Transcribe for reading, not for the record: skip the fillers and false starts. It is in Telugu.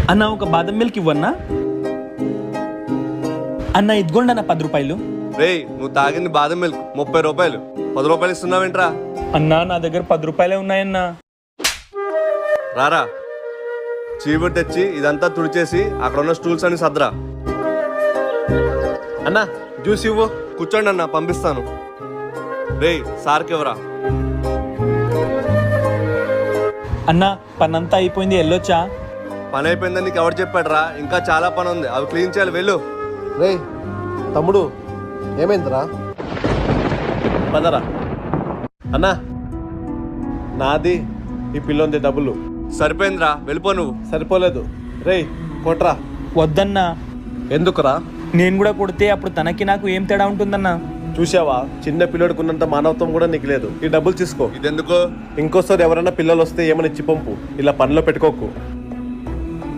అన్న ఒక బాదం మిల్క్ ఇవ్వన్నా. అన్న ఇదిగోండి అన్న 10 రూపాయలు. రేయ్, నువ్వు తాగింది బాదం మిల్క్ 30 రూపాయలు. 10 రూపాయలు ఇస్తున్నావేంట్రా? అన్నా నా దగ్గర 10 రూపాయలే ఉన్నాయన్నా. రారా, చీపురు తెచ్చి ఇదంతా తుడిచేసి అక్కడ ఉన్న స్టూల్స్ అని సద్రా. అన్నా జ్యూస్ ఇవ్వు. కూర్చోండి అన్న, పంపిస్తాను. రేయ్, సార్కి ఎవరా? అన్న పనంతా అయిపోయింది, వెళ్ళొచ్చా? పని అయిపోయిందని నీకు ఎవరు చెప్పాడురా? ఇంకా చాలా పని ఉంది, అవి క్లీన్ చేయాలి, వెళ్ళు. రే తమ్ముడు, ఏమైందిరా? పదరా. అన్నా నాది ఈ పిల్లోంది డబ్బులు. సరిపోయిందిరా, వెళ్ళిపో నువ్వు. సరిపోలేదు. రే కొట్రా. వద్దన్నా, ఎందుకురా? నేను కూడా కొడితే అప్పుడు తనకి నాకు ఏం తేడా ఉంటుందన్నా? చూసావా, చిన్న పిల్లోడుకున్నంత మానవత్వం కూడా నీకు లేదు. ఈ డబ్బులు తీసుకో. ఇదెందుకు? ఇంకోసారి ఎవరైనా పిల్లలు వస్తే ఏమని ఇచ్చి పంపు, ఇలా పనిలో పెట్టుకోకు.